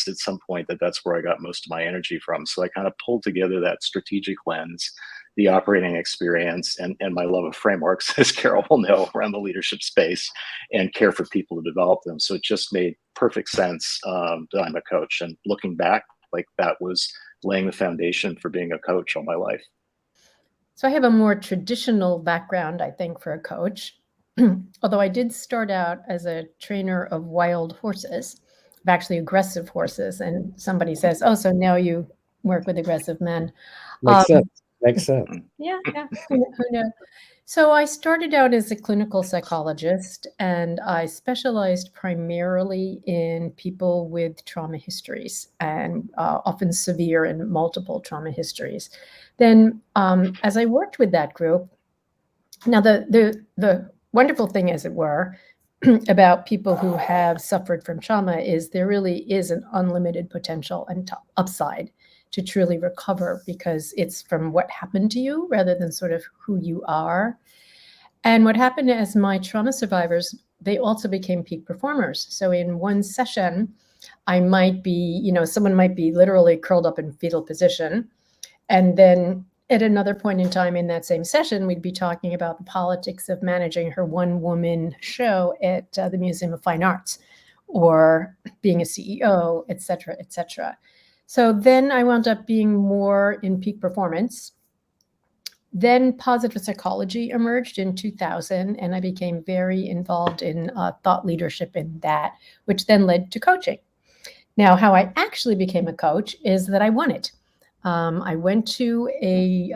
at some point that that's where I got most of my energy from. So I kind of pulled together that strategic lens, the operating experience, and my love of frameworks, as Carol will know, around the leadership space, and care for people to develop them. So it just made perfect sense that I'm a coach. And looking back, like that was laying the foundation for being a coach all my life. So I have a more traditional background, I think, for a coach. Although I did start out as a trainer of wild horses, of actually aggressive horses. And somebody says, "Oh, so now you work with aggressive men." Makes Um, sense. Makes sense. yeah, yeah. Who knows? So I started out as a clinical psychologist, and I specialized primarily in people with trauma histories, and often severe and multiple trauma histories. Then, as I worked with that group, now the wonderful thing, as it were, about people who have suffered from trauma is there really is an unlimited potential and upside to truly recover, because it's from what happened to you rather than sort of who you are. And what happened is my trauma survivors, they also became peak performers. So in one session, I might be, someone might be literally curled up in fetal position. And then at another point in time in that same session, we'd be talking about the politics of managing her one-woman show at the Museum of Fine Arts, or being a CEO, et cetera, et cetera. So then I wound up being more in peak performance. Then positive psychology emerged in 2000, and I became very involved in thought leadership in that, which then led to coaching. Now, how I actually became a coach is that I won it. I went to a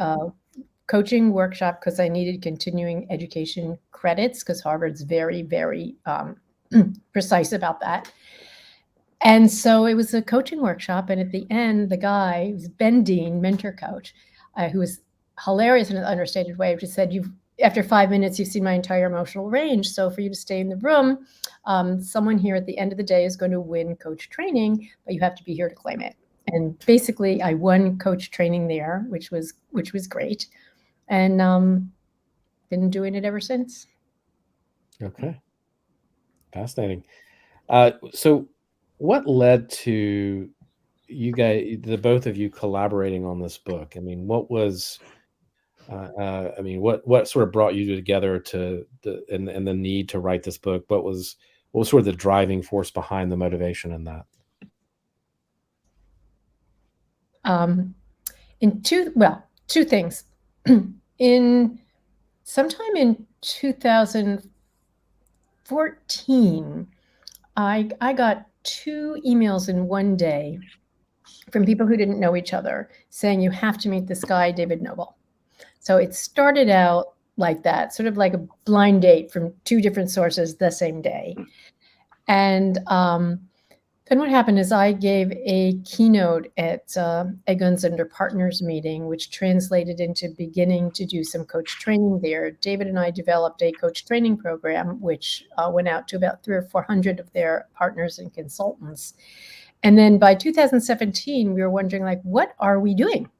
coaching workshop because I needed continuing education credits, because Harvard's very, very precise about that. And so it was a coaching workshop. And at the end, the guy, it was Ben Dean, mentor coach, who was hilarious in an understated way, just said, after 5 minutes, you've seen my entire emotional range. So for you to stay in the room, someone here at the end of the day is going to win coach training, but you have to be here to claim it. And basically, I won coach training there, which was great, and been doing it ever since. Okay, fascinating. So, what led to you guys, the both of you, collaborating on this book? I mean, what was, what sort of brought you together and the need to write this book? What was sort of the driving force behind the motivation in that? Two things. Sometime in 2014, I got 2 emails in one day from people who didn't know each other saying, "You have to meet this guy, David Noble." So it started out like that, sort of like a blind date from 2 different sources the same day. And then what happened is I gave a keynote at a Guns Under Partners meeting, which translated into beginning to do some coach training there. David and I developed a coach training program, which went out to about 300 or 400 of their partners and consultants. And then by 2017, we were wondering, like, what are we doing?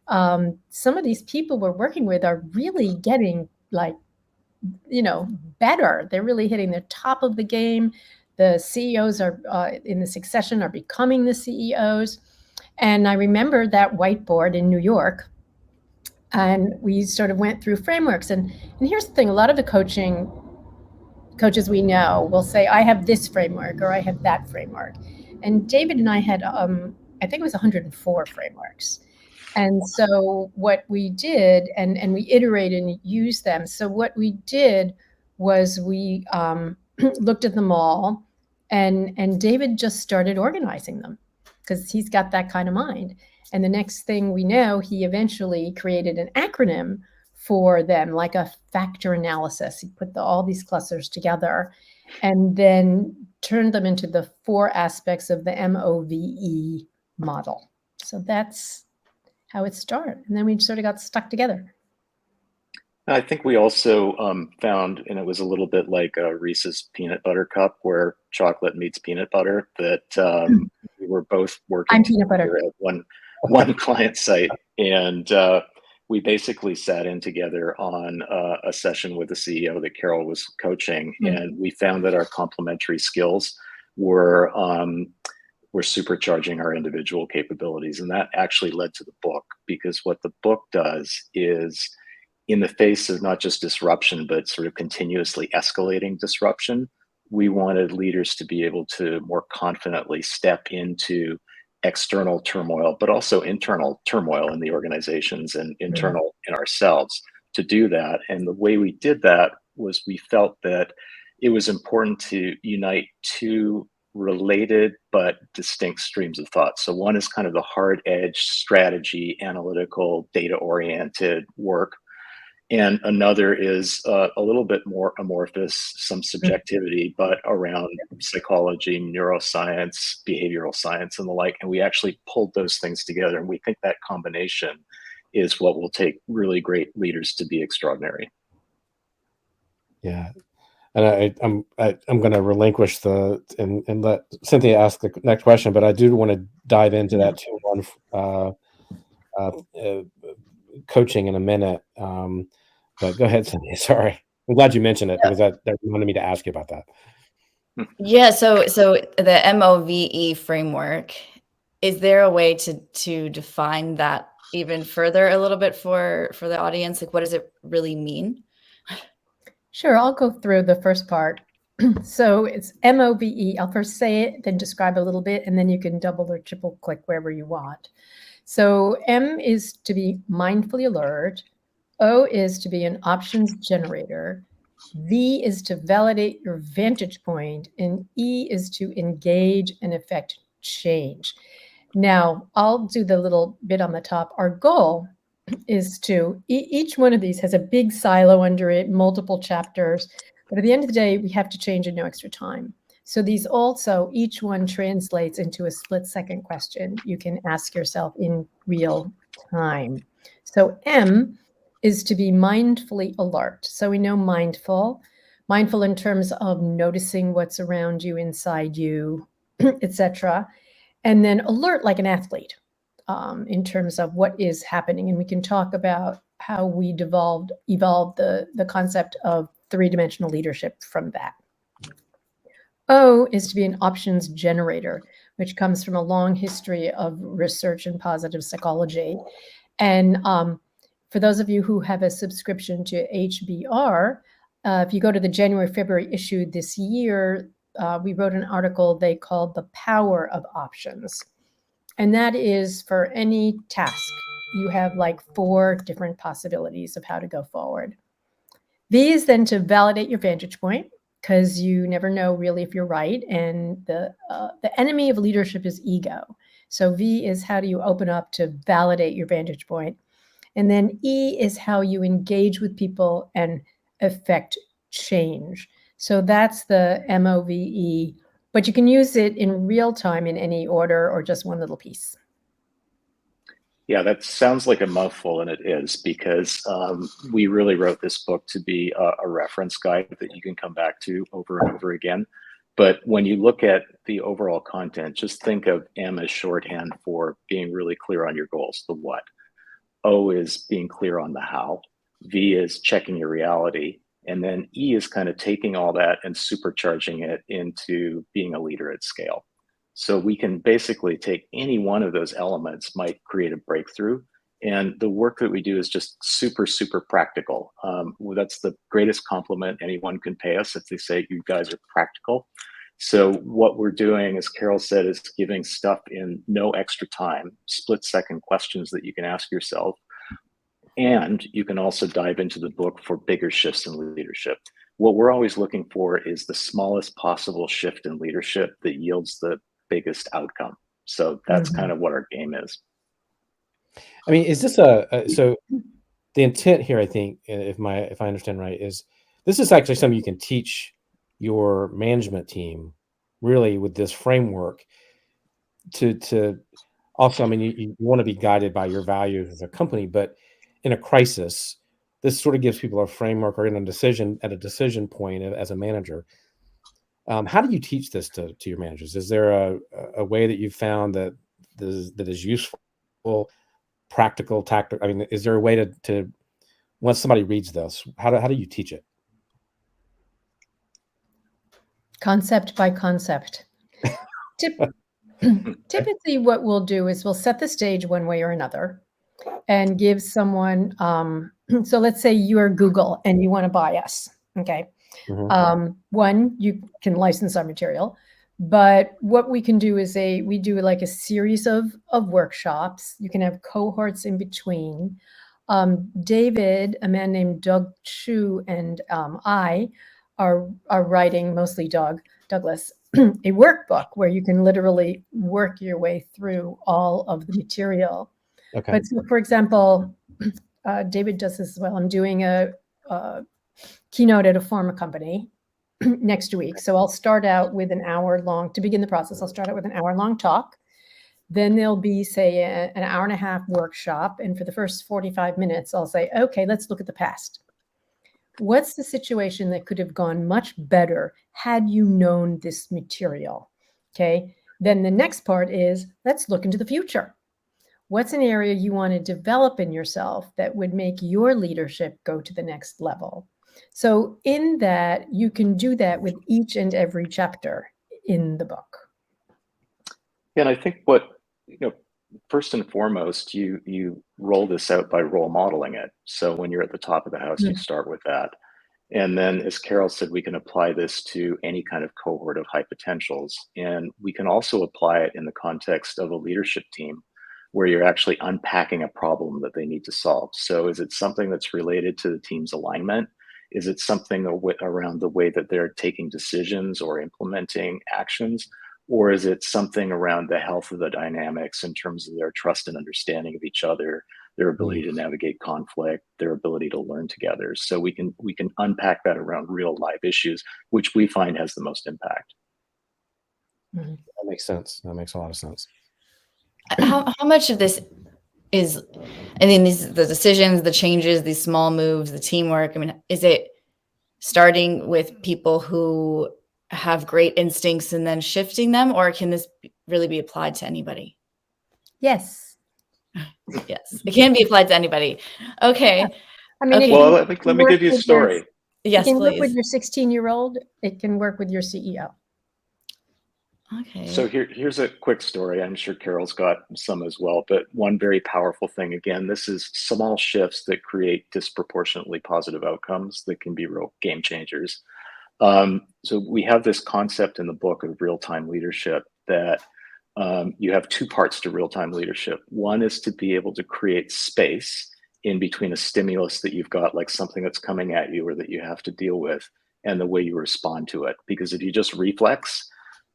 Some of these people we're working with are really getting, like, better. They're really hitting the top of the game. The CEOs are in the succession are becoming the CEOs. And I remember that whiteboard in New York, and we sort of went through frameworks. And here's the thing, a lot of the coaches we know will say, I have this framework or I have that framework. And David and I had, I think it was 104 frameworks. And so what we did, and we iterated and used them. So what we did was we looked at them all, and David just started organizing them because he's got that kind of mind. And the next thing we know, he eventually created an acronym for them, like a factor analysis. He put all these clusters together and then turned them into the 4 aspects of the MOVE model. So that's how it started. And then we sort of got stuck together. I think we also found, and it was a little bit like a Reese's peanut butter cup where chocolate meets peanut butter, that we were both working together at one client site. And we basically sat in together on a session with the CEO that Carol was coaching. And we found that our complementary skills were we're supercharging our individual capabilities. And that actually led to the book, because what the book does is, in the face of not just disruption, but sort of continuously escalating disruption, we wanted leaders to be able to more confidently step into external turmoil, but also internal turmoil in the organizations and Mm. internal in ourselves to do that. And the way we did that was, we felt that it was important to unite two related but distinct streams of thought. So one is kind of the hard edge strategy, analytical, data oriented work, and another is a little bit more amorphous, some Mm. subjectivity, but around psychology, neuroscience, behavioral science, and the like. And we actually pulled those things together, and we think that combination is what will take really great leaders to be extraordinary. Yeah. And I'm going to relinquish and let Cynthia ask the next question, but I do want to dive into Yeah. that 2-1 uh, uh, coaching in a minute. But go ahead, Cynthia. Sorry, I'm glad you mentioned it, because that wanted me to ask you about that. Yeah, so the MOVE framework, is there a way to define that even further a little bit for the audience? Like, what does it really mean? Sure, I'll go through the first part. So it's MOVE. I'll first say it, then describe a little bit, and then you can double or triple click wherever you want. So M is to be mindfully alert. O is to be an options generator. V is to validate your vantage point, and E is to engage and affect change. Now, I'll do the little bit on the top. Our goal is to, each one of these has a big silo under it, multiple chapters, but at the end of the day, we have to change in no extra time. So these also, each one translates into a split-second question you can ask yourself in real time. So M is to be mindfully alert. So we know mindful in terms of noticing what's around you, inside you, etc. And then alert like an athlete, in terms of what is happening. And we can talk about how we evolved the concept of three-dimensional leadership from that. O is to be an options generator, which comes from a long history of research in positive psychology. And for those of you who have a subscription to HBR, if you go to the January-February issue this year, we wrote an article they called The Power of Options. And that is for any task, you have like 4 different possibilities of how to go forward. V is then to validate your vantage point, because you never know really if you're right. And the enemy of leadership is ego. So V is how do you open up to validate your vantage point. And then E is how you engage with people and affect change. So that's the MOVE, but you can use it in real time in any order or just one little piece. Yeah, that sounds like a mouthful, and it is, because we really wrote this book to be a reference guide that you can come back to over and over again. But when you look at the overall content, just think of M as shorthand for being really clear on your goals, the what. O is being clear on the how. V is checking your reality. And then E is kind of taking all that and supercharging it into being a leader at scale. So we can basically take any one of those elements, might create a breakthrough. And the work that we do is just super, super practical. That's the greatest compliment anyone can pay us, if they say, you guys are practical. So what we're doing, as Carol said, is giving stuff in no extra time, split-second questions that you can ask yourself. And you can also dive into the book for bigger shifts in leadership. What we're always looking for is the smallest possible shift in leadership that yields the biggest outcome. So that's kind of what our game is. I mean, is this so the intent here, I think, if I understand right, is this is actually something you can teach your management team, really, with this framework to also, I mean, you want to be guided by your values as a company, but in a crisis, this sort of gives people a framework, or in a decision point as a manager. How do you teach this to your managers? Is there a way that you've found that is useful, practical, tactical? I mean, is there a way to once somebody reads this, how do you teach it? Concept by concept. Typically, what we'll do is we'll set the stage one way or another and give someone, so let's say you're Google and you want to buy us. Okay. One, you can license our material, but what we can do is we do like a series of workshops. You can have cohorts in between. David, a man named Doug Chu, and I are writing, mostly Douglas, a workbook where you can literally work your way through all of the material. Okay. But so, for example, David does this as well. I'm doing a keynote at a pharma company next week. So I'll start out with an hour long, to begin the process, I'll start out with an hour long talk. Then there'll be, say, an hour and a half workshop. And for the first 45 minutes, I'll say, okay, let's look at the past. What's the situation that could have gone much better had you known this material? Okay. Then the next part is, let's look into the future. What's an area you want to develop in yourself that would make your leadership go to the next level? So in that, you can do that with each and every chapter in the book. And I think first and foremost, you roll this out by role modeling it. So when you're at the top of the house, you start with that. And then, as Carol said, we can apply this to any kind of cohort of high potentials. And we can also apply it in the context of a leadership team where you're actually unpacking a problem that they need to solve. So is it something that's related to the team's alignment? Is it something around the way that they're taking decisions or implementing actions? Or is it something around the health of the dynamics in terms of their trust and understanding of each other, their ability to navigate conflict, their ability to learn together? So we can unpack that around real life issues, which we find has the most impact. That makes sense. That makes a lot of sense. How much of this is, I mean, the decisions, the changes, these small moves, the teamwork, I mean, is it starting with people who have great instincts and then shifting them, or can this really be applied to anybody? Yes. Yes, it can be applied to anybody. Okay. I mean, okay. Well, let me give you a story. Yes, it can please. work with your 16-year-old. It can work with your CEO. Okay. So here's a quick story. I'm sure Carol's got some as well, but one very powerful thing, again, this is small shifts that create disproportionately positive outcomes that can be real game changers. So we have this concept in the book of real-time leadership that you have two parts to real-time leadership. One is to be able to create space in between a stimulus that you've got, like something that's coming at you or that you have to deal with, and the way you respond to it. Because if you just reflex,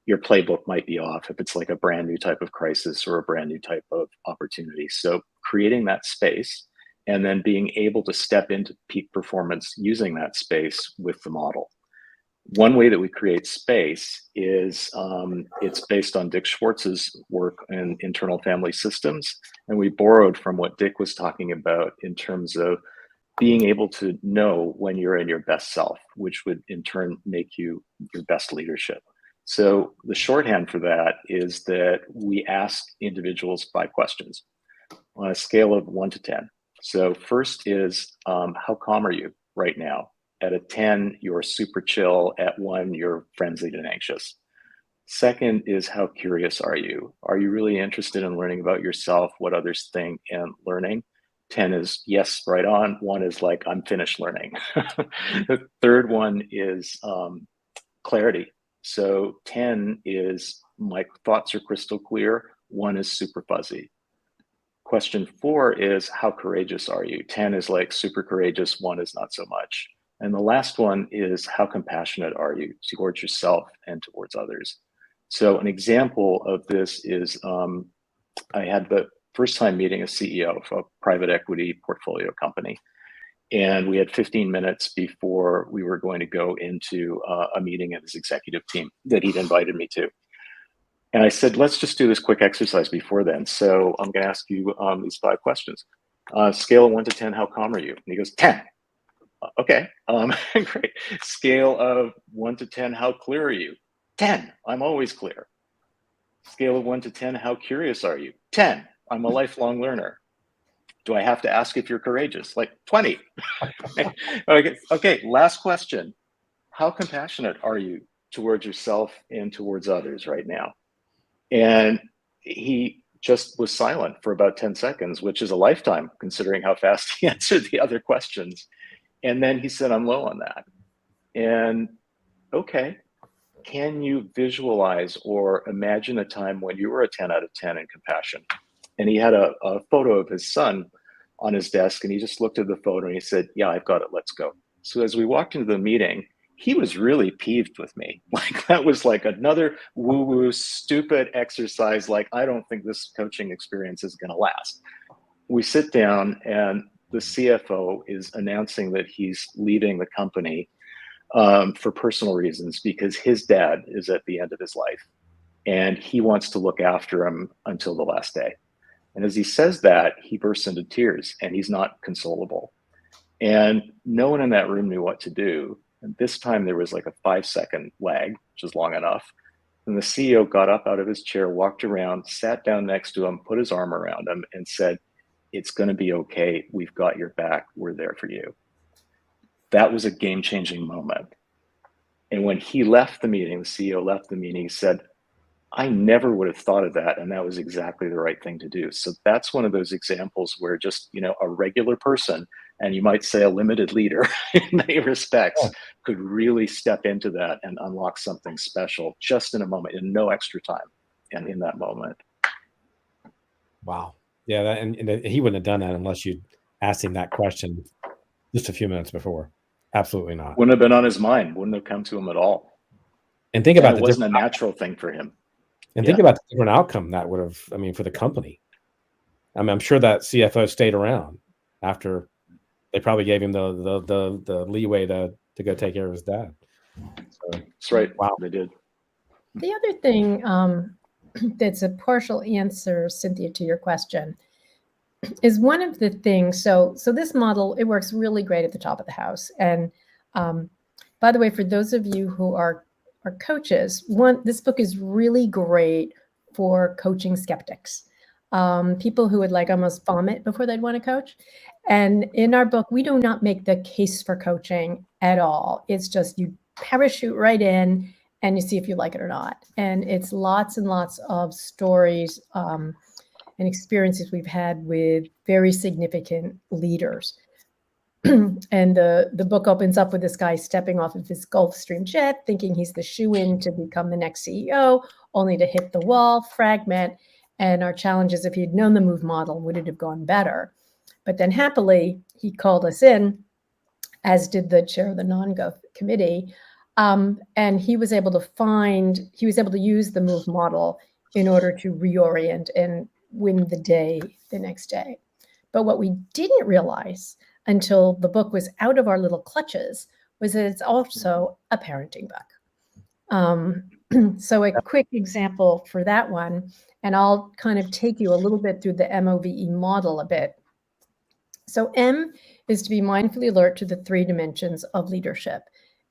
your playbook might be off if it's like a brand new type of crisis or a brand new type of opportunity. So creating that space and then being able to step into peak performance using that space with the model. One way that we create space is it's based on Dick Schwartz's work in internal family systems. And we borrowed from what Dick was talking about in terms of being able to know when you're in your best self, which would in turn make you your best leadership. So the shorthand for that is that we ask individuals 5 questions on a scale of 1 to 10. So first is, how calm are you right now? At a 10, you're super chill. At 1, you're frenzied and anxious. Second is, how curious are you? Are you really interested in learning about yourself, what others think, and learning? 10 is yes, right on. 1 is like, I'm finished learning. The third one is clarity. So 10 is my thoughts are crystal clear. 1 is super fuzzy. Question 4 is, how courageous are you? 10 is like super courageous. 1 is not so much. And the last one is, how compassionate are you towards yourself and towards others? So an example of this is I had the first time meeting a CEO of a private equity portfolio company. And we had 15 minutes before we were going to go into a meeting of his executive team that he'd invited me to. And I said, let's just do this quick exercise before then. So I'm going to ask you these 5 questions. Scale of 1 to 10, how calm are you? And he goes, 10. Okay, great. Scale of 1 to 10, how clear are you? 10. I'm always clear. Scale of 1 to 10, how curious are you? 10. I'm a lifelong learner. Do I have to ask if you're courageous? Like 20. Okay, last question. How compassionate are you towards yourself and towards others right now? And he just was silent for about 10 seconds, which is a lifetime considering how fast he answered the other questions. And then he said, I'm low on that. And okay, can you visualize or imagine a time when you were a 10 out of 10 in compassion? And he had a photo of his son on his desk, and he just looked at the photo and he said, yeah, I've got it, let's go. So as we walked into the meeting, he was really peeved with me. Like that was like another woo-woo stupid exercise. Like, I don't think this coaching experience is going to last. We sit down and the CFO is announcing that he's leaving the company for personal reasons because his dad is at the end of his life and he wants to look after him until the last day. And as he says that, he bursts into tears and he's not consolable. And no one in that room knew what to do. And this time there was like a 5-second lag, which is long enough. And the CEO got up out of his chair, walked around, sat down next to him, put his arm around him and said, it's going to be okay. We've got your back. We're there for you. That was a game-changing moment. And when he left the meeting, the CEO left the meeting, he said, I never would have thought of that. And that was exactly the right thing to do. So that's one of those examples where just, a regular person, and you might say a limited leader in many respects, could really step into that and unlock something special just in a moment, in no extra time, and in that moment. Wow. Yeah. And he wouldn't have done that unless you'd asked him that question just a few minutes before. Absolutely not. Wouldn't have been on his mind. Wouldn't have come to him at all. And think about it wasn't a natural thing for him. And think about the different outcome that would have, for the company. I'm sure that CFO stayed around after they probably gave him the leeway to go take care of his dad. So, that's right. Wow. They did. The other thing that's a partial answer, Cynthia, to your question is one of the things. So this model, it works really great at the top of the house. And by the way, for those of you who are coaches, this book is really great for coaching skeptics, people who would like almost vomit before they'd want to coach. And in our book, we do not make the case for coaching at all. It's just you parachute right in and you see if you like it or not. And it's lots and lots of stories and experiences we've had with very significant leaders. And the book opens up with this guy stepping off of his Gulfstream jet, thinking he's the shoo-in to become the next CEO, only to hit the wall, fragment. And our challenge is, if he'd known the MOVE model, would it have gone better? But then happily, he called us in, as did the chair of the non-gov committee. And he was able to use the MOVE model in order to reorient and win the day the next day. But what we didn't realize until the book was out of our little clutches was that it's also a parenting book. So a quick example for that one, and I'll kind of take you a little bit through the MOVE model a bit. So M is to be mindfully alert to the 3 dimensions of leadership.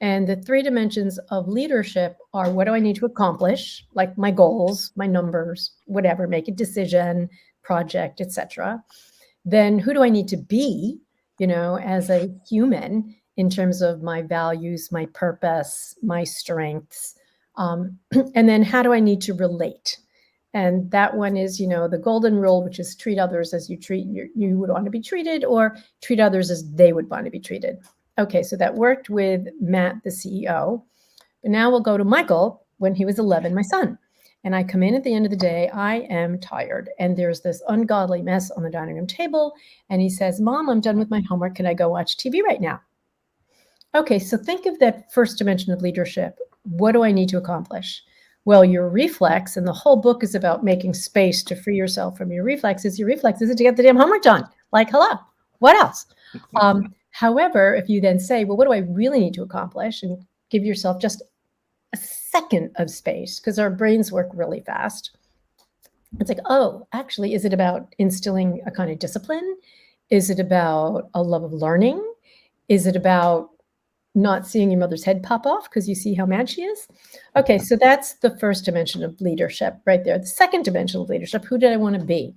And the 3 dimensions of leadership are, what do I need to accomplish? Like my goals, my numbers, whatever, make a decision, project, etc. Then who do I need to be, as a human, in terms of my values, my purpose, my strengths. And then how do I need to relate? And that one is, the golden rule, which is treat others as you would want to be treated, or treat others as they would want to be treated. Okay, so that worked with Matt, the CEO. But now we'll go to Michael when he was 11, my son. And I come in at the end of the day, I am tired. And there's this ungodly mess on the dining room table. And he says, Mom, I'm done with my homework. Can I go watch TV right now? Okay, so think of that first dimension of leadership. What do I need to accomplish? Well, your reflex, and the whole book is about making space to free yourself from your reflexes. Your reflex is to get the damn homework done. Like, hello, what else? However, if you then say, well, what do I really need to accomplish? And give yourself just a second of space, because our brains work really fast. It's like, oh, actually, is it about instilling a kind of discipline? Is it about a love of learning? Is it about not seeing your mother's head pop off because you see how mad she is? Okay, so that's the first dimension of leadership right there. The second dimension of leadership, who did I want to be?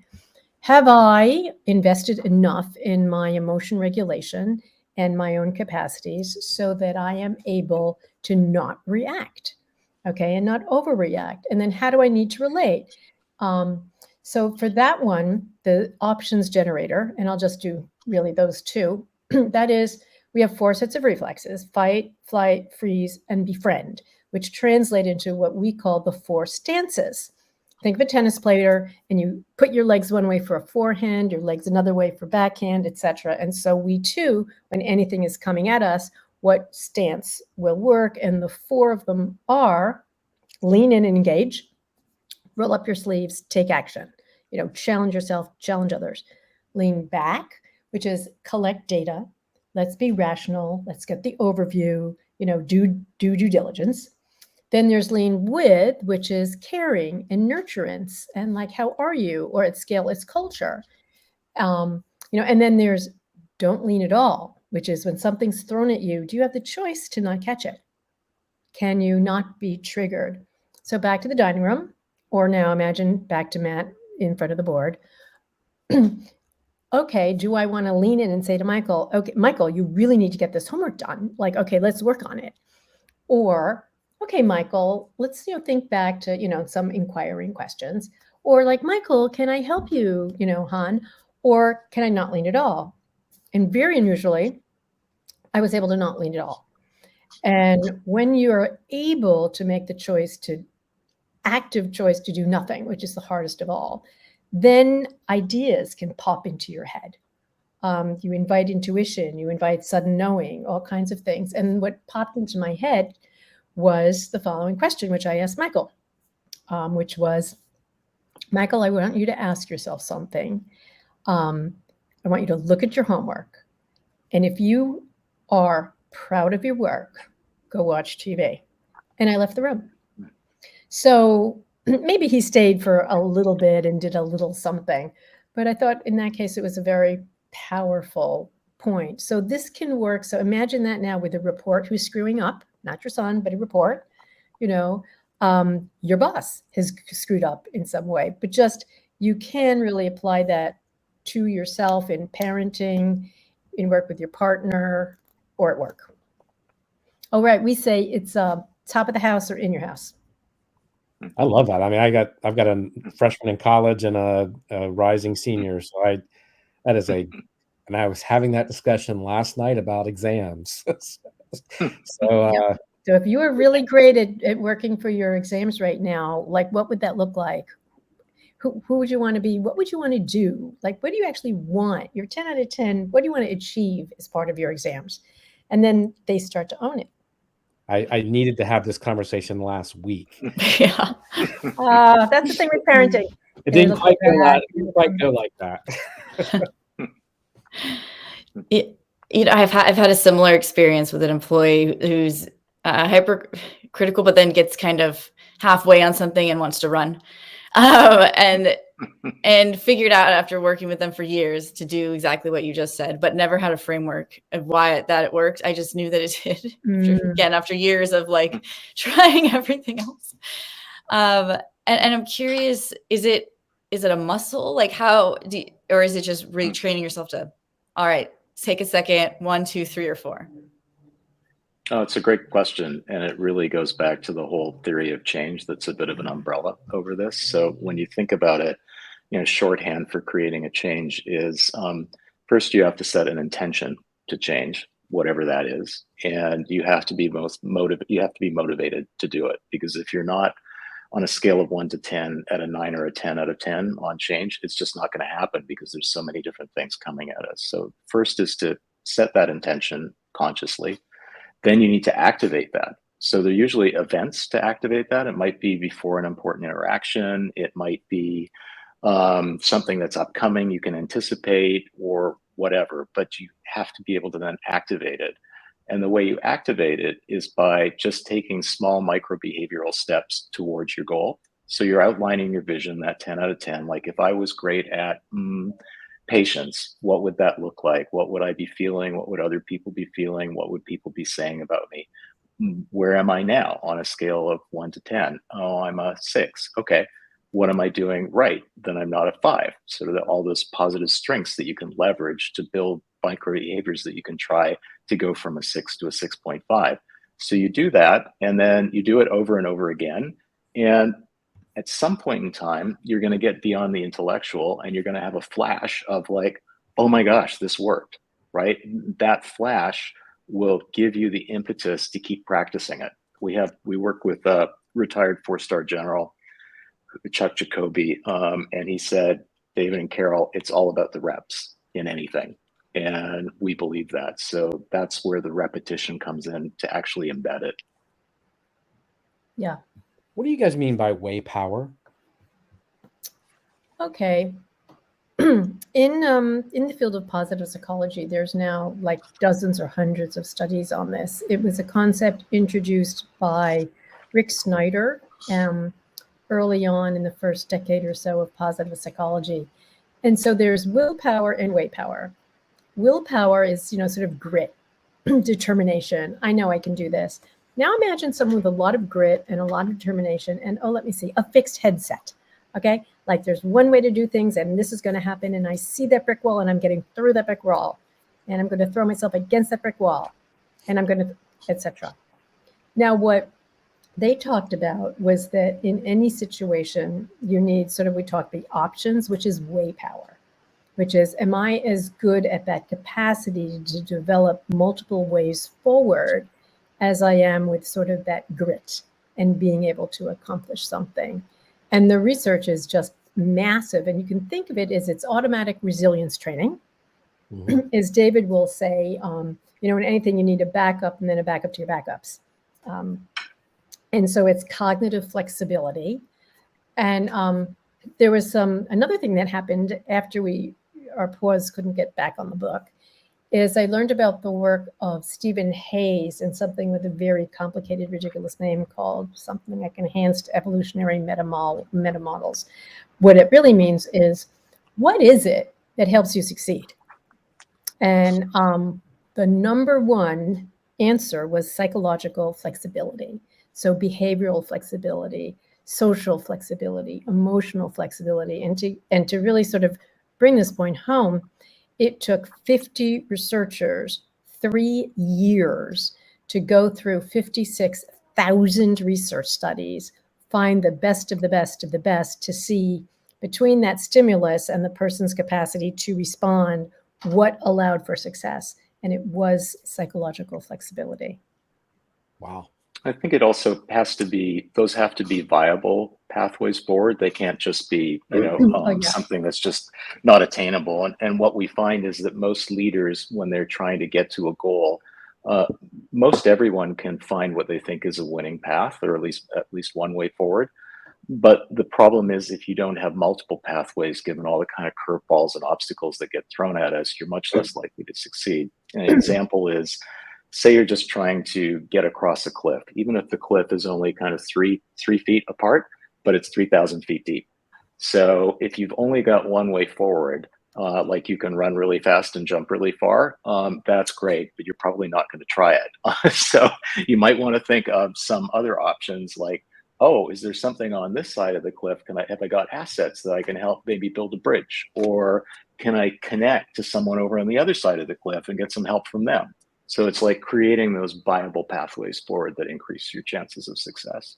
Have I invested enough in my emotion regulation and my own capacities so that I am able to not react? okay, and not overreact. And then how do I need to relate? So for that one, the options generator, and I'll just do really those two, that is, we have 4 sets of reflexes: fight, flight, freeze, and befriend, which translate into what we call the 4 stances. Think of a tennis player, and you put your legs one way for a forehand, your legs another way for backhand, etc. And so we too, when anything is coming at us, what stance will work? And the 4 of them are: lean in and engage, roll up your sleeves, take action, challenge yourself, challenge others. Lean back, which is collect data. Let's be rational. Let's get the overview, do due diligence. Then there's lean with, which is caring and nurturance and like, how are you? Or at scale, it's culture. And then there's don't lean at all, which is when something's thrown at you, do you have the choice to not catch it? Can you not be triggered? So back to the dining room, or now imagine back to Matt in front of the board. Okay, do I want to lean in and say to Michael, okay, Michael, you really need to get this homework done. Like, okay, let's work on it. Or, okay, Michael, let's, think back to, some inquiring questions. Or like, Michael, can I help you, Han? Or can I not lean at all? And very unusually, I was able to not lean at all. And when you're able to make the active choice to do nothing, which is the hardest of all, then ideas can pop into your head. You invite intuition, you invite sudden knowing, all kinds of things. And what popped into my head was the following question, which I asked Michael, which was, Michael, I want you to ask yourself something. I want you to look at your homework. And if you are proud of your work, go watch TV. And I left the room. So maybe he stayed for a little bit and did a little something. But I thought in that case, it was a very powerful point. So this can work. So imagine that now with a report who's screwing up, not your son, but a report, your boss has screwed up in some way, but just you can really apply that to yourself in parenting, in work with your partner, or at work. Oh, right. We say it's top of the house or in your house. I love that. I mean, I've got a freshman in college and a rising senior. So that is and I was having that discussion last night about exams. So if you were really great at working for your exams right now, like what would that look like? Who would you want to be? What would you want to do? Like, what do you actually want? You're 10 out of 10. What do you want to achieve as part of your exams? And then they start to own it. I needed to have this conversation last week. Yeah. That's the thing with parenting. It didn't quite go like that. I've had a similar experience with an employee who's hypercritical, but then gets kind of halfway on something and wants to run, and figured out after working with them for years to do exactly what you just said, but never had a framework of why it worked. I just knew that it did. Again, after years of like trying everything else. And I'm curious, is it a muscle? Like or is it just retraining yourself to, all right, take a second, 1, 2, 3, or 4? Oh, it's a great question. And it really goes back to the whole theory of change that's a bit of an umbrella over this. So when you think about it, shorthand for creating a change is first you have to set an intention to change, whatever that is. And you have to be motivated to do it. Because if you're not on a scale of 1 to 10 at a 9 or a 10 out of 10 on change, it's just not going to happen because there's so many different things coming at us. So first is to set that intention consciously. Then you need to activate that. So there are usually events to activate that. It might be before an important interaction. It might be something that's upcoming, you can anticipate or whatever, but you have to be able to then activate it. And the way you activate it is by just taking small micro behavioral steps towards your goal. So you're outlining your vision, that 10 out of 10. Like if I was great at patience, what would that look like? What would I be feeling? What would other people be feeling? What would people be saying about me? Where am I now on a scale of 1 to 10? Oh, I'm a 6. Okay. What am I doing right? Then I'm not a 5. So that all those positive strengths that you can leverage to build micro behaviors that you can try to go from a 6 to a 6.5. So you do that, and then you do it over and over again. And at some point in time, you're going to get beyond the intellectual and you're going to have a flash of like, oh my gosh, this worked, right? That flash will give you the impetus to keep practicing it. We work with a retired 4-star general, Chuck Jacoby, and he said, David and Carol, it's all about the reps in anything. And we believe that. So that's where the repetition comes in to actually embed it. Yeah. What do you guys mean by way power? Okay. In the field of positive psychology, there's now like dozens or hundreds of studies on this. It was a concept introduced by Rick Snyder early on in the first decade or so of positive psychology. And so there's willpower and way power. Willpower is, sort of grit, determination. I know I can do this. Now imagine someone with a lot of grit and a lot of determination and, let me see, a fixed headset. Okay, like there's one way to do things and this is going to happen. And I see that brick wall and I'm getting through that brick wall and I'm going to throw myself against that brick wall and I'm going to, etc. Now, what they talked about was that in any situation, you need sort of, we talked the options, which is way power, which is, am I as good at that capacity to develop multiple ways forward as I am with sort of that grit and being able to accomplish something? And the research is just massive. And you can think of it as it's automatic resilience training. Mm-hmm. As David will say, in anything you need a backup and then a backup to your backups. And so it's cognitive flexibility. And there was another thing that happened after our paws couldn't get back on the book, is I learned about the work of Stephen Hayes and something with a very complicated, ridiculous name called something like enhanced evolutionary metamodels. What it really means is, what is it that helps you succeed? And the number one answer was psychological flexibility. So behavioral flexibility, social flexibility, emotional flexibility, and to really sort of bring this point home, it took 50 researchers 3 years to go through 56,000 research studies, find the best of the best of the best to see between that stimulus and the person's capacity to respond, what allowed for success. And it was psychological flexibility. Wow. I think it also have to be viable pathways forward. They can't just be, something that's just not attainable. And what we find is that most leaders, when they're trying to get to a goal, most everyone can find what they think is a winning path, or at least one way forward. But the problem is, if you don't have multiple pathways, given all the kind of curveballs and obstacles that get thrown at us, you're much less likely to succeed. An example is, say you're just trying to get across a cliff, even if the cliff is only kind of three feet apart, but it's 3,000 feet deep. So if you've only got one way forward, like you can run really fast and jump really far, that's great, but you're probably not going to try it. So you might want to think of some other options, like, oh, is there something on this side of the cliff? Have I got assets that I can help maybe build a bridge? Or can I connect to someone over on the other side of the cliff and get some help from them? So it's like creating those viable pathways forward that increase your chances of success.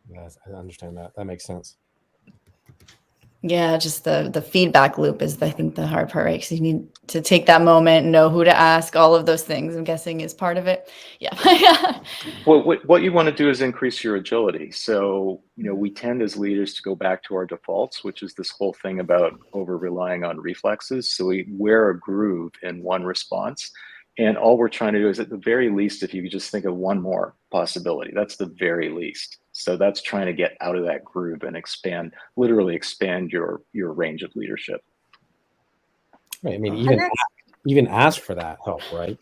Yes, I understand that. That makes sense. Yeah, just the feedback loop is, I think, the hard part, right? Because you need to take that moment, know who to ask, all of those things, I'm guessing, is part of it. Yeah. Well, what you want to do is increase your agility. So, we tend as leaders to go back to our defaults, which is this whole thing about over relying on reflexes. So we wear a groove in one response. And all we're trying to do is, at the very least, if you could just think of one more possibility, that's the very least. So that's trying to get out of that groove and literally expand your range of leadership. Right. I mean, even ask for that help, right?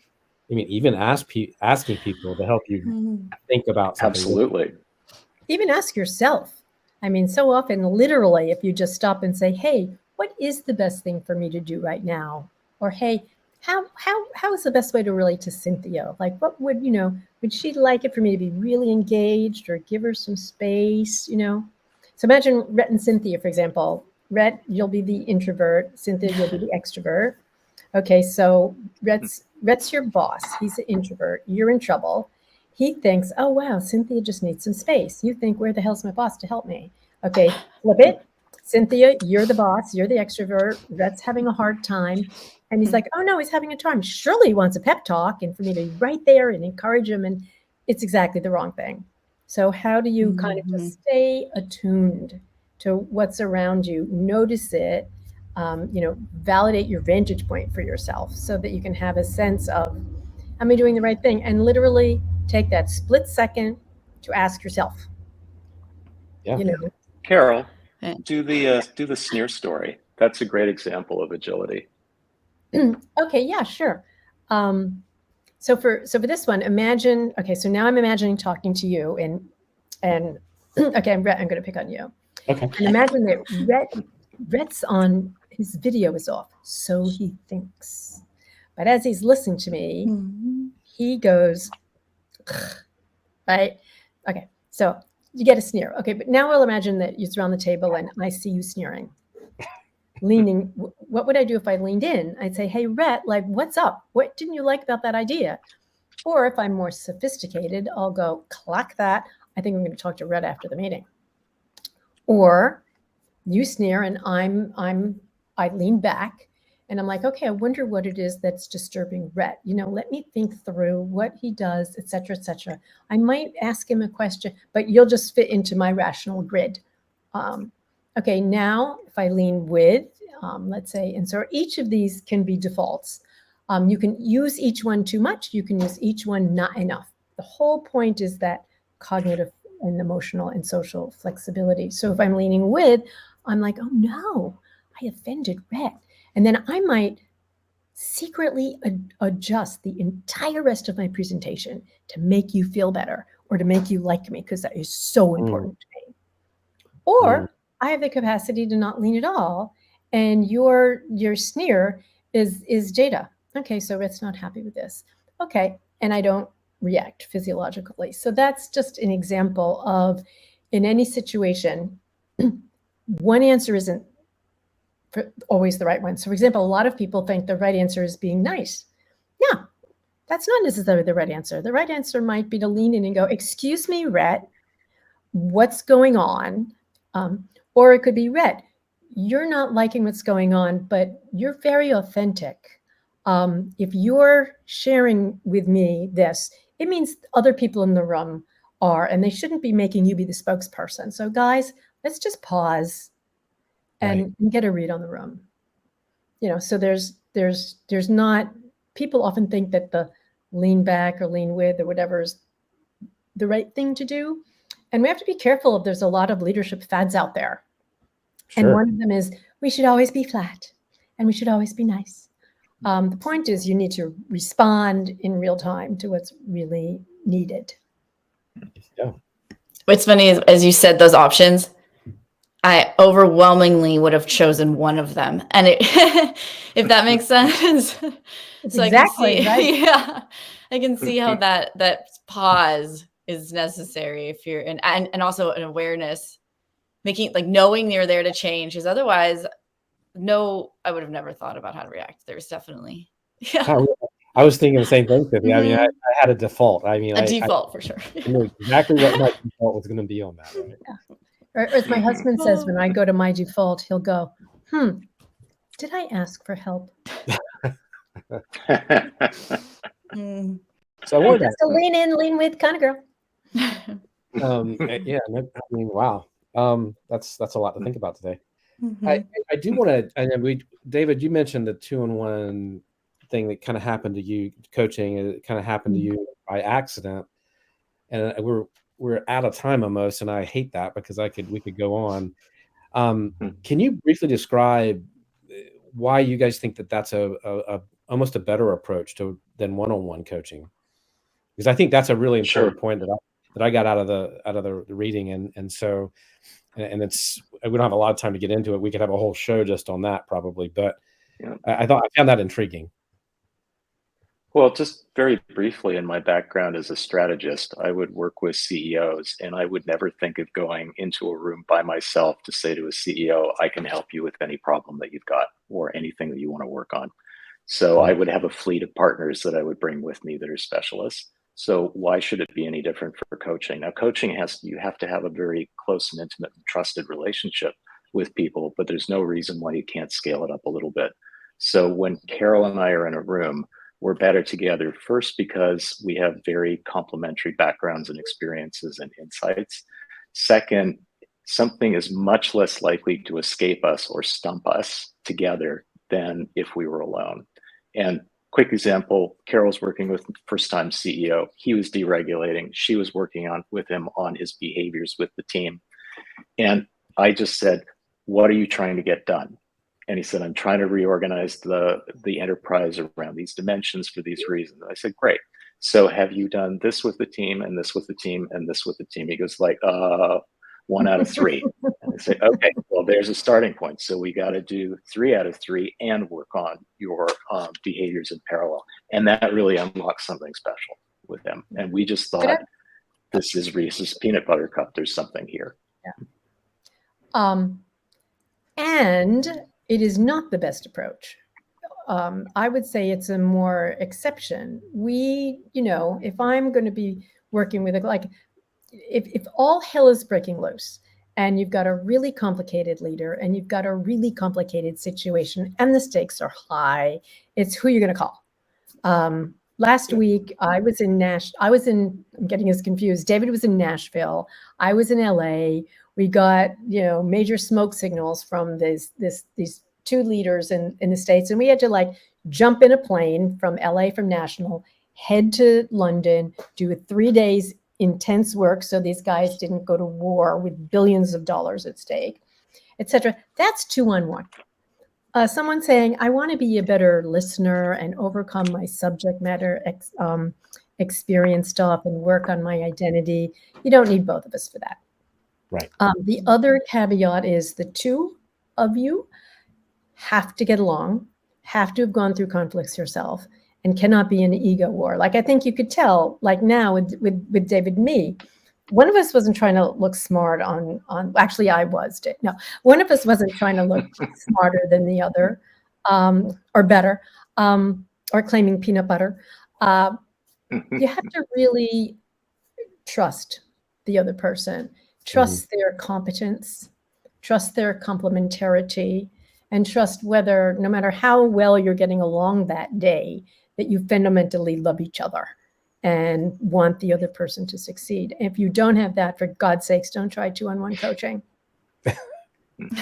I mean, even asking people to help you think about something. Absolutely. Even ask yourself. I mean, so often, literally, if you just stop and say, hey, what is the best thing for me to do right now? Or, hey, how is the best way to relate to Cynthia? Like, what would she like it for me to be really engaged, or give her some space, So imagine Rhett and Cynthia, for example. Rhett, you'll be the introvert. Cynthia, you'll be the extrovert. Okay, so Rhett's your boss. He's an introvert. You're in trouble. He thinks, oh, wow, Cynthia just needs some space. You think, where the hell's my boss to help me? Okay, flip it. Cynthia, you're the boss. You're the extrovert. Rhett's having a hard time. And he's like, oh, no, he's having a time. Surely he wants a pep talk and for me to be right there and encourage him. And it's exactly the wrong thing. So how do you kind of just stay attuned to what's around you, notice it, validate your vantage point for yourself so that you can have a sense of, am I doing the right thing? And literally take that split second to ask yourself. Yeah. Carol, do the sneer story. That's a great example of agility. Okay, yeah, sure. So for this one, imagine. Okay, so now I'm imagining talking to you, and okay, I'm going to pick on you. Okay. And imagine that Rhett's on, his video is off, so he thinks. But as he's listening to me, he goes, right? Okay, so you get a sneer. Okay, but now we'll imagine that you're around the table and I see you sneering. Leaning, what would I do if I leaned in? I'd say, hey, Rhett, like, what's up? What didn't you like about that idea? Or if I'm more sophisticated, I'll go, clock that. I think I'm going to talk to Rhett after the meeting. Or you sneer and I lean back and I'm like, okay, I wonder what it is that's disturbing Rhett. Let me think through what he does, et cetera, et cetera. I might ask him a question, but you'll just fit into my rational grid. Okay, now if I lean with, let's say, and so each of these can be defaults. You can use each one too much. You can use each one not enough. The whole point is that cognitive and emotional and social flexibility. So if I'm leaning with, I'm like, oh no, I offended Rhett. And then I might secretly adjust the entire rest of my presentation to make you feel better or to make you like me, because that is so important to me. Or I have the capacity to not lean at all, and your sneer is data. Okay, so Rhett's not happy with this. Okay, and I don't react physiologically. So that's just an example of, in any situation, one answer isn't always the right one. So for example, a lot of people think the right answer is being nice. Yeah, that's not necessarily the right answer. The right answer might be to lean in and go, excuse me, Rhett, what's going on? Or it could be, Rhett, you're not liking what's going on, but you're very authentic. If you're sharing with me this, it means other people in the room are, and they shouldn't be making you be the spokesperson. So guys, let's just pause and get a read on the room. So there's not, people often think that the lean back or lean with or whatever is the right thing to do. And we have to be careful if there's a lot of leadership fads out there. Sure. And one of them is, we should always be flat and we should always be nice. The point is, you need to respond in real time to what's really needed. Yeah. What's funny is, as you said, those options, I overwhelmingly would have chosen one of them. And if that makes sense. So exactly, I can see, right? Yeah, I can see how that pause is necessary if you're and also an awareness, making, like, knowing you're there to change, because otherwise, no, I would have never thought about how to react. There's definitely, I was thinking the same thing, Tiffany. I mean, I had a default. I mean, a default for sure. I knew exactly what my default was going to be on that. Right? Yeah. Or as my husband says, when I go to my default, he'll go, did I ask for help? So I wanted to lean in, lean with kind of girl. Yeah, I mean, wow. That's a lot to think about today. I do want to, and David, you mentioned the 2-in-1 thing that kind of happened to you coaching. It kind of happened to you by accident, and we're out of time almost, and I hate that because we could go on. Can you briefly describe why you guys think that that's a almost a better approach than one-on-one coaching? Because I think that's a really important point that I got out of the reading, and so, and it's, we don't have a lot of time to get into it. We could have a whole show just on that probably, but I found that intriguing. Well, just very briefly, in my background as a strategist, I would work with CEOs, and I would never think of going into a room by myself to say to a CEO, I can help you with any problem that you've got or anything that you want to work on. So I would have a fleet of partners that I would bring with me that are specialists. So why should it be any different for coaching? Now, coaching you have to have a very close and intimate and trusted relationship with people, but there's no reason why you can't scale it up a little bit. So when Carol and I are in a room, we're better together, first because we have very complementary backgrounds and experiences and insights. Second, something is much less likely to escape us or stump us together than if we were alone. And quick example, Carol's working with first time CEO. He was deregulating. She was working with him on his behaviors with the team. And I just said, what are you trying to get done? And he said, I'm trying to reorganize the enterprise around these dimensions for these reasons. I said, great. So have you done this with the team and this with the team and this with the team? He goes like, 1 out of 3. And I say, okay, well, there's a starting point. So we got to do 3 out of 3 and work on your behaviors in parallel. And that really unlocks something special with them. And we just thought, this is Reese's peanut butter cup. There's something here. Yeah. And it is not the best approach. I would say it's a more exception. If I'm going to be working with if all hell is breaking loose and you've got a really complicated leader and you've got a really complicated situation and the stakes are high, it's who you're going to call. Last week I was in I'm getting us confused. David was in Nashville. I was in LA. We got, major smoke signals from these 2 leaders in the States. And we had to jump in a plane from LA, from National, head to London, do 3 days intense work. So these guys didn't go to war with billions of dollars at stake, etc. That's 2-on-1. Someone saying, I want to be a better listener and overcome my subject matter experience stuff and work on my identity. You don't need both of us for that. Right. The other caveat is the 2 of you have to get along, have to have gone through conflicts yourself, and cannot be an ego war. I think you could tell, now with David and me, one of us wasn't trying to look smart actually I was. No, one of us wasn't trying to look smarter than the other, or better, or claiming peanut butter. You have to really trust the other person, trust their competence, trust their complementarity, and trust whether, no matter how well you're getting along that day, that you fundamentally love each other and want the other person to succeed. If you don't have that, for God's sakes, don't try 2-on-1 coaching.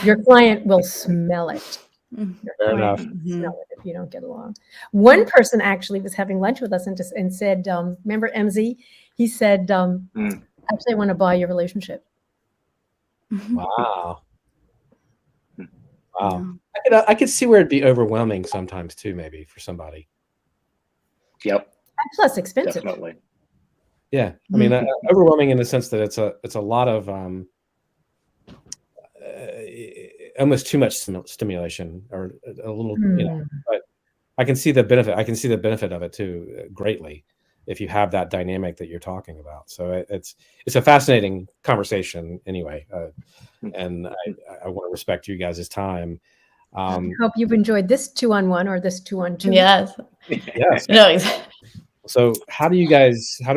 Your client will smell it. Fair enough. Smell it if you don't get along. One person actually was having lunch with us and said, remember MZ? He said, actually, I want to buy your relationship. Wow. Wow. I could see where it'd be overwhelming sometimes too, maybe for somebody. Yep. And plus expensive. Definitely. Yeah. I mean, overwhelming in the sense that it's a lot of almost too much stimulation, or a little, but I can see the benefit. I can see the benefit of it too, greatly, if you have that dynamic that you're talking about. So it's a fascinating conversation anyway. And I want to respect you guys' time. I hope you've enjoyed this 2-on-1 or this 2-on-2. Yes. Yes. No, exactly. So how do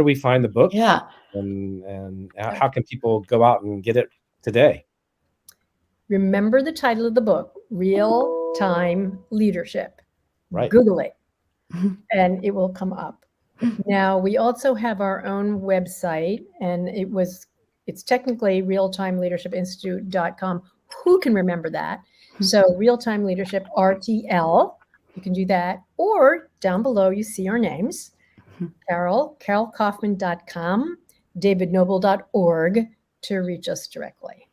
we find the book? Yeah. And how can people go out and get it today? Remember the title of the book, Real Time Leadership. Right. Google it and it will come up. Now, we also have our own website, and it's technically realtimeleadershipinstitute.com. Who can remember that? So Real Time Leadership, RTL, you can do that. Or down below, you see our names, carolkaufman.com, davidnoble.org to reach us directly.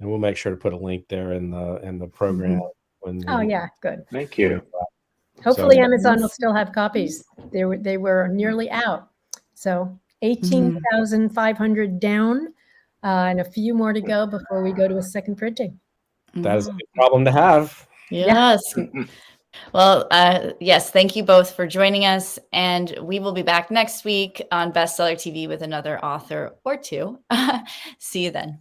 And we'll make sure to put a link there in the program. Yeah, good. Thank you. Hopefully Amazon will still have copies. They were nearly out. So 18,500 down, and a few more to go before we go to a second printing. That is a big problem to have. Yes. Well, yes, thank you both for joining us. And we will be back next week on Bestseller TV with another author or 2. See you then.